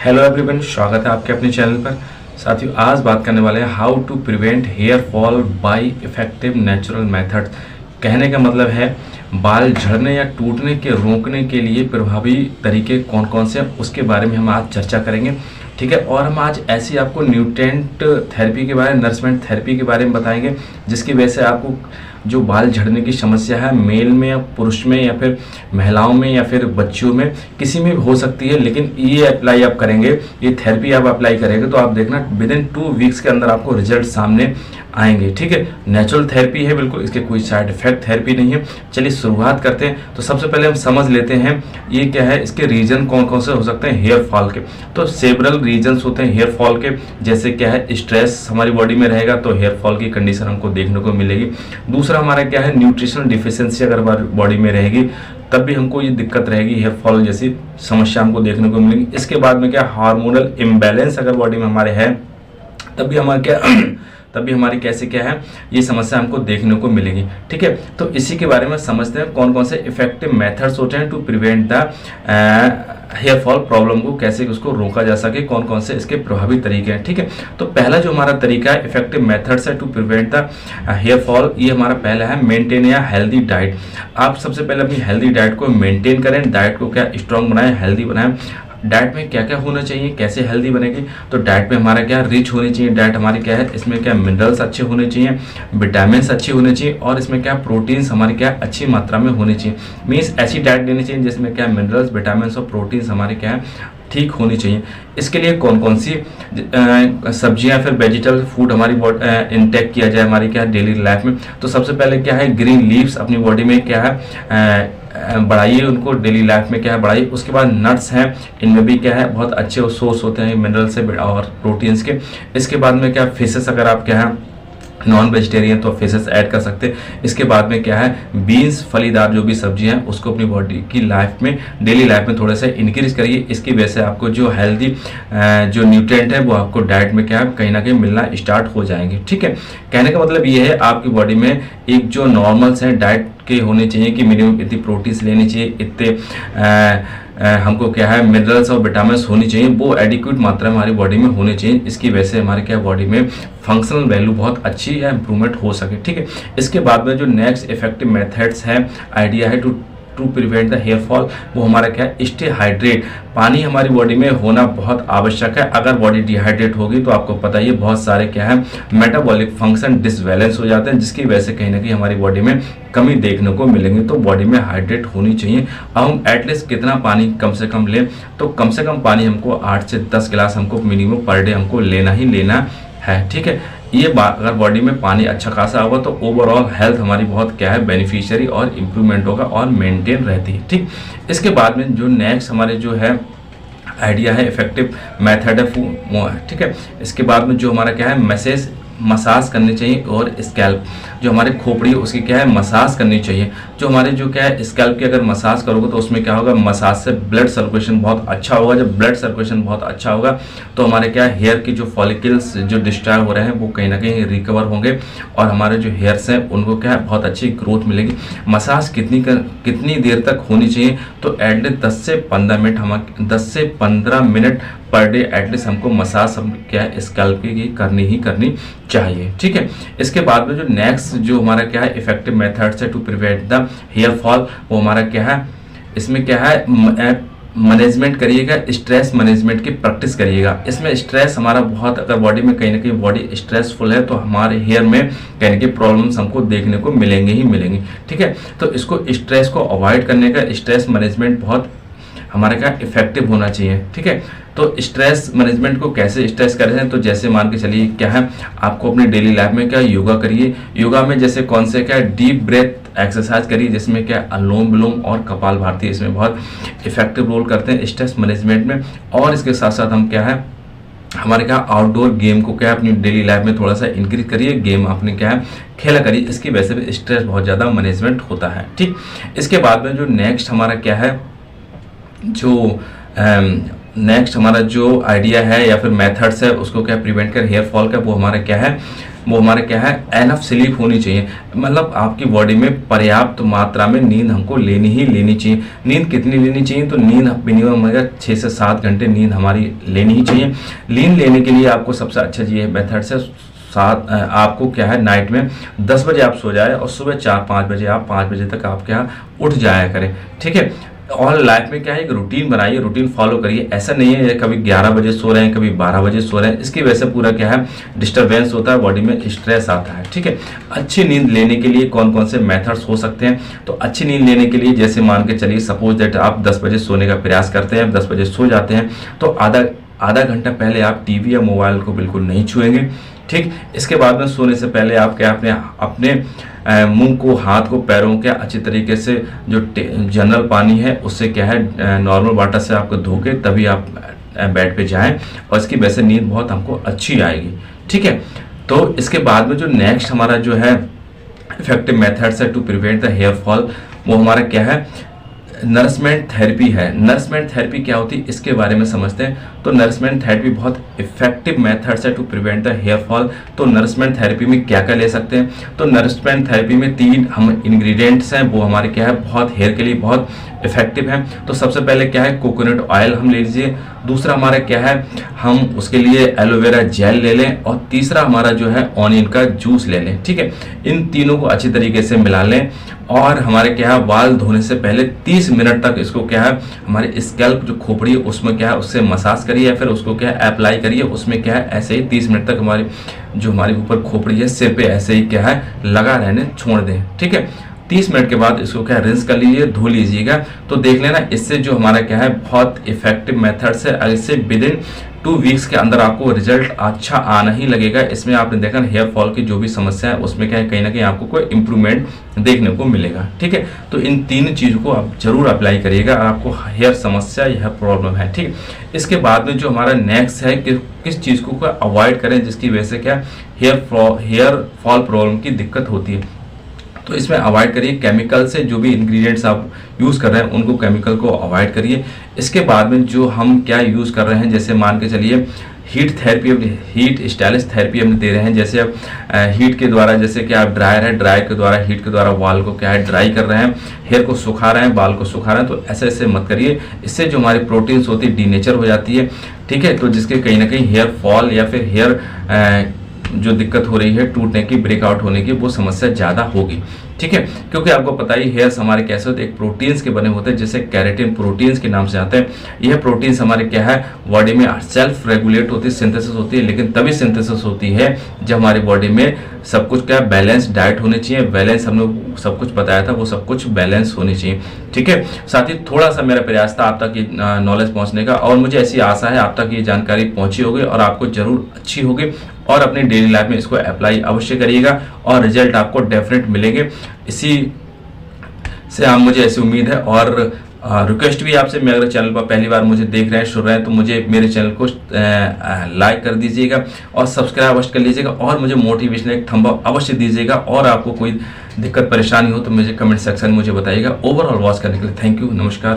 Hello everyone, स्वागत है आपके अपने चैनल पर। साथियों, आज बात करने वाले हैं how to prevent hair fall by effective natural method. कहने का मतलब है बाल झड़ने या टूटने के रोकने के लिए प्रभावी तरीके कौन कौन से हैं, उसके बारे में हम आज चर्चा करेंगे। ठीक है, और हम आज ऐसी आपको न्यूट्रिएंट थेरेपी के बारे में, नरिशमेंट थेरेपी के बारे में बताएंगे, जिसकी वजह से आपको जो बाल झड़ने की समस्या है मेल में या पुरुष में या फिर महिलाओं में या फिर बच्चों में किसी में भी हो सकती है, लेकिन ये अप्लाई आप करेंगे, ये थेरेपी आप अप्लाई करेंगे तो आप देखना विद इन 2 वीक्स के अंदर आपको रिजल्ट सामने आएंगे। ठीक है, नेचुरल थेरेपी है बिल्कुल, इसके कोई साइड इफेक्ट थेरेपी नहीं है। चलिए शुरुआत करते हैं। तो सबसे पहले हम समझ लेते हैं ये क्या है, इसके रीजन कौन कौन से हो सकते हैं हेयर फॉल के। तो सेवरल रीजन्स होते हैं हेयर फॉल के, जैसे क्या है स्ट्रेस हमारी बॉडी में रहेगा तो हेयर फॉल की कंडीशन हमको देखने को मिलेगी। दूसरा हमारा क्या है, न्यूट्रिशनल डिफिशियंसी अगर हमारी बॉडी में रहेगी तब भी हमको ये दिक्कत रहेगी, हेयर फॉल जैसी समस्या हमको देखने को मिलेगी। इसके बाद में क्या, हार्मोनल इम्बैलेंस अगर बॉडी में हमारे है तब भी हमारा क्या तब भी हमारी कैसे क्या है ये समस्या हमको देखने को मिलेगी। ठीक है, तो इसी के बारे में समझते हैं कौन कौन से इफेक्टिव मेथड्स होते हैं to prevent the hair fall problem को, कैसे उसको रोका जा सके, कौन कौन से इसके प्रभावी तरीके हैं। ठीक है, तो पहला जो हमारा तरीका है इफेक्टिव मेथड्स है to prevent the hair fall, ये हमारा पहला है मेंटेन या हेल्दी डाइट। आप सबसे पहले अपनी हेल्दी डाइट को मेंटेन करें, डाइट को क्या स्ट्रॉन्ग बनाएं, हेल्दी बनाएं। डाइट में क्या क्या होना चाहिए, कैसे हेल्दी बनेगी, तो डाइट में हमारा क्या रिच होनी चाहिए, डाइट हमारी क्या है, इसमें क्या मिनरल्स अच्छे होने चाहिए, विटामिन अच्छे होने चाहिए, और इसमें क्या प्रोटीन्स हमारी क्या अच्छी मात्रा में होने चाहिए। मीन्स ऐसी डाइट लेनी चाहिए जिसमें क्या मिनरल्स, विटामिन और प्रोटीन्स हमारे क्या है ठीक होनी चाहिए। इसके लिए कौन कौन सी सब्जियां फिर वेजिटेबल फूड हमारी इंटेक किया जाए हमारी क्या डेली लाइफ में। तो सबसे पहले क्या है, ग्रीन लीव्स अपनी बॉडी में क्या है बढ़ाइए, उनको डेली लाइफ में क्या है बढ़ाइए। उसके बाद नट्स हैं, इनमें भी क्या है बहुत अच्छे सोर्स होते हैं मिनरल से और प्रोटीन्स के। इसके बाद में क्या, फिशेस अगर आप क्या है नॉन वेजिटेरियन तो फिशेस ऐड कर सकते हैं। इसके बाद में क्या है, बीन्स फलीदार जो भी सब्जियां हैं उसको अपनी बॉडी की लाइफ में डेली लाइफ में थोड़ा सा इंक्रीज करिए। इसकी वजह से आपको जो हेल्दी जो न्यूट्रिएंट है वो आपको डाइट में क्या है कहीं ना कहीं मिलना स्टार्ट हो जाएंगे। ठीक है, कहने का मतलब ये है आपकी बॉडी में एक जो नॉर्मल्स हैं डाइट के होने चाहिए कि मिनिमम इतनी प्रोटीन्स लेनी चाहिए, इतने हमको क्या है मिनरल्स और विटामिन होनी चाहिए, वो एडिक्वेट मात्रा में हमारी बॉडी में होनी चाहिए। इसकी वजह से हमारे क्या बॉडी में फंक्शनल वैल्यू बहुत अच्छी है, इंप्रूवमेंट हो सके। ठीक है, इसके बाद में जो नेक्स्ट इफेक्टिव मेथड्स है, आइडिया है to prevent the hair fall, वो हमारा क्या है स्टे हाइड्रेट। पानी हमारी बॉडी में होना बहुत आवश्यक है। अगर बॉडी डिहाइड्रेट होगी तो आपको पता ही है बहुत सारे क्या है मेटाबॉलिक फंक्शन डिसबैलेंस हो जाते हैं, जिसकी वजह से कहीं ना कहीं हमारी बॉडी में कमी देखने को मिलेंगे। तो बॉडी में हाइड्रेट होनी चाहिए। अब हम एटलीस्ट कितना पानी कम से कम लें, तो कम से कम पानी हमको 8 से 10 गिलास हमको मिनिमम पर डे हमको लेना ही लेना है। ठीक है, ये अगर बॉडी में पानी अच्छा खासा होगा तो ओवरऑल हेल्थ हमारी बहुत क्या है बेनिफिशियरी और इम्प्रूवमेंट होगा और मेंटेन रहती है। ठीक, इसके बाद में जो नेक्स्ट हमारे जो है आइडिया है इफेक्टिव मेथड है, ठीक है, इसके बाद में जो हमारा क्या है मसाज करनी चाहिए, और स्कैल्प जो हमारे खोपड़ी उसकी क्या है मसाज करनी चाहिए। जो हमारे जो क्या है स्कैल्प की अगर मसाज करोगे तो उसमें क्या होगा, मसाज से ब्लड सर्कुलेशन बहुत अच्छा होगा। जब ब्लड सर्कुलेशन बहुत अच्छा होगा तो हमारे क्या हेयर की जो फॉलिकल्स जो डिस्ट्रॉय हो रहे हैं वो कहीं ना कहीं रिकवर होंगे, और हमारे जो हेयर्स हैं उनको क्या है बहुत अच्छी ग्रोथ मिलेगी। मसाज कितनी देर तक होनी चाहिए, तो एटलीस्ट 10 से 15 मिनट, हम 10 से 15 मिनट पर डे एटलीस्ट हमको मसाज क्या है स्कैल्प की करनी ही करनी चाहिए। ठीक है, इसके बाद में जो नेक्स्ट जो हमारा क्या है इफेक्टिव मेथड्स है to prevent the hair fall, वो हमारा क्या है, इसमें क्या है मैनेजमेंट करिएगा, स्ट्रेस मैनेजमेंट की प्रैक्टिस करिएगा। इसमें स्ट्रेस हमारा बहुत, अगर बॉडी में कहीं ना कहीं बॉडी स्ट्रेसफुल है तो हमारे हेयर में कहीं ना कहीं प्रॉब्लम्स हमको देखने को मिलेंगे ही मिलेंगे। ठीक है, तो इसको स्ट्रेस को अवॉइड करने का स्ट्रेस मैनेजमेंट बहुत हमारे क्या इफेक्टिव होना चाहिए। ठीक है, तो स्ट्रेस मैनेजमेंट को कैसे स्ट्रेस करें हैं, तो जैसे मान के चलिए क्या है, आपको अपनी डेली लाइफ में क्या योगा करिए। योगा में जैसे कौन से क्या डीप ब्रेथ एक्सरसाइज करिए, जिसमें क्या अनुलोम विलोम और कपालभाति इसमें बहुत इफेक्टिव रोल करते हैं स्ट्रेस मैनेजमेंट में। और इसके साथ साथ हम क्या है हमारे क्या आउटडोर गेम को क्या अपनी डेली लाइफ में थोड़ा सा इंक्रीज करिए, गेम आपने क्या है खेला करिए, इसकी वजह से भी स्ट्रेस बहुत ज़्यादा मैनेजमेंट होता है। ठीक, इसके बाद में जो नेक्स्ट हमारा क्या है, जो नेक्स्ट हमारा जो आइडिया है या फिर मेथड्स है उसको क्या प्रिवेंट कर हेयर फॉल का, वो हमारा क्या है वो हमारे क्या है एनफ स्लीप होनी चाहिए। मतलब आपकी बॉडी में पर्याप्त मात्रा में नींद हमको लेनी ही लेनी चाहिए। नींद कितनी लेनी चाहिए? तो नींद मिनिमम अगर 6 से 7 घंटे नींद हमारी लेनी ही चाहिए। नींद लेने के लिए आपको सबसे अच्छा ये मेथड से आपको क्या है नाइट में 10 बजे आप सो जाए और सुबह 4-5 बजे आप 5 बजे तक आप क्या उठ जाया करें, ठीक है। और लाइफ में क्या है एक रूटीन बनाइए, रूटीन फॉलो करिए। ऐसा नहीं है कभी 11 बजे सो रहे हैं, कभी 12 बजे सो रहे हैं, इसकी वजह से पूरा क्या है डिस्टर्बेंस होता है, बॉडी में स्ट्रेस आता है, ठीक है। अच्छी नींद लेने के लिए कौन कौन से मेथड्स हो सकते हैं? तो अच्छी नींद लेने के लिए जैसे मान के चलिए सपोज दैट आप 10 बजे सोने का प्रयास करते हैं, 10 बजे सो जाते हैं, तो आधा घंटा पहले आप टीवी या मोबाइल को बिल्कुल नहीं छुएंगे, ठीक। इसके बाद में सोने से पहले आप क्या अपने मुंह को, हाथ को, पैरों के अच्छी तरीके से जो जनरल पानी है उससे क्या है नॉर्मल वाटर से आपको धो के तभी आप बेड पे जाएं, और इसकी वजह से नींद बहुत हमको अच्छी आएगी, ठीक है। तो इसके बाद में जो नेक्स्ट हमारा जो है इफेक्टिव मेथड्स है to prevent the hair fall, वो हमारा क्या है नरिशमेंट थेरेपी है। नरिशमेंट थेरेपी क्या होती है इसके बारे में समझते हैं। तो नरिशमेंट थेरेपी बहुत इफेक्टिव मेथड्स है to prevent the hair fall. तो नरिशमेंट थेरेपी में क्या क्या ले सकते हैं? तो नरिशमेंट थेरेपी में 3 हम इंग्रेडिएंट्स हैं, वो हमारे क्या है बहुत हेयर के लिए बहुत इफेक्टिव है। तो सबसे पहले क्या है कोकोनट ऑयल हम ले लीजिए, दूसरा हमारा क्या है हम उसके लिए एलोवेरा जेल ले लें, और तीसरा हमारा जो है ऑनियन का जूस ले लें, ठीक है। इन तीनों को अच्छी तरीके से मिला लें, और हमारे क्या है बाल धोने से पहले 30 मिनट तक इसको क्या है हमारे स्कैल्प जो खोपड़ी है उसमें क्या है उससे मसाज करिए, या फिर उसको क्या है अप्लाई करिए। उसमें क्या है ऐसे ही 30 मिनट तक हमारी ऊपर खोपड़ी है सिर पे ऐसे ही क्या है लगा रहने छोड़ दें, ठीक है। 30 मिनट के बाद इसको क्या रिंस कर लीजिए, धो लीजिएगा। तो देख लेना इससे जो हमारा क्या है बहुत इफेक्टिव मेथड से इससे विदिन 2 वीक्स के अंदर आपको रिजल्ट अच्छा आना ही लगेगा। इसमें आपने देखा हेयर फॉल की जो भी समस्या है उसमें क्या है कहीं ना कहीं आपको कोई इंप्रूवमेंट देखने को मिलेगा, ठीक है। तो इन 3 चीज़ों को आप जरूर अप्लाई करिएगा, आपको हेयर समस्या यह प्रॉब्लम है, ठीक है। इसके बाद में जो हमारा नेक्स्ट है कि किस चीज़ को अवॉइड करें जिसकी वजह से क्या हेयर फॉल प्रॉब्लम की दिक्कत होती है। तो इसमें अवॉइड करिए केमिकल से, जो भी इंग्रेडिएंट्स आप यूज़ कर रहे हैं उनको केमिकल को अवॉइड करिए। इसके बाद में जो हम क्या यूज़ कर रहे हैं जैसे मान के चलिए heat therapy, heat stylish therapy हम दे रहे हैं। जैसे अब हीट के द्वारा जैसे कि आप ड्रायर है, ड्रायर के द्वारा हीट के द्वारा बाल को क्या है ड्राई कर रहे हैं, हेयर को सुखा रहे हैं, बाल को सुखा रहे हैं। तो ऐसे ऐसे मत करिए, इससे जो हमारी प्रोटीन्स होती है डीनेचर हो जाती है, ठीक है। तो जिसके कहीं ना कहीं हेयर फॉल या फिर हेयर जो दिक्कत हो रही है टूटने की, ब्रेकआउट होने की, वो समस्या ज़्यादा होगी, ठीक है। क्योंकि आपको पता ही हेयर्स हमारे कैसे होते हैं, एक प्रोटीन्स के बने होते हैं जैसे कैरेटिन प्रोटीन्स के नाम से आते हैं। यह प्रोटीन्स हमारे क्या है बॉडी में सेल्फ रेगुलेट होती है, सिंथेसिस होती है, लेकिन तभी सिंथेसिस होती है जब हमारी बॉडी में सब कुछ क्या बैलेंस डाइट होनी चाहिए। बैलेंस हम लोग सब कुछ बताया था, वो सब कुछ बैलेंस होनी चाहिए, ठीक है। साथ ही थोड़ा सा मेरा प्रयास था आप तक ये नॉलेज पहुंचने का, और मुझे ऐसी आशा है आप तक ये जानकारी पहुंची होगी और आपको जरूर अच्छी होगी, और अपनी डेली लाइफ में इसको अप्लाई अवश्य करिएगा और रिजल्ट आपको डेफिनेट मिलेंगे। इसी से आप मुझे ऐसी उम्मीद है। और रिक्वेस्ट भी आपसे, मेरे चैनल पर पहली बार मुझे देख रहे हैं, सुन रहे हैं, तो मुझे मेरे चैनल को लाइक कर दीजिएगा और सब्सक्राइब अवश्य कर लीजिएगा, और मुझे मोटिवेशन एक थंब अप अवश्य दीजिएगा। और आपको कोई दिक्कत परेशानी हो तो मुझे कमेंट सेक्शन में मुझे बताइएगा। ओवरऑल वॉच करने के लिए थैंक यू, नमस्कार।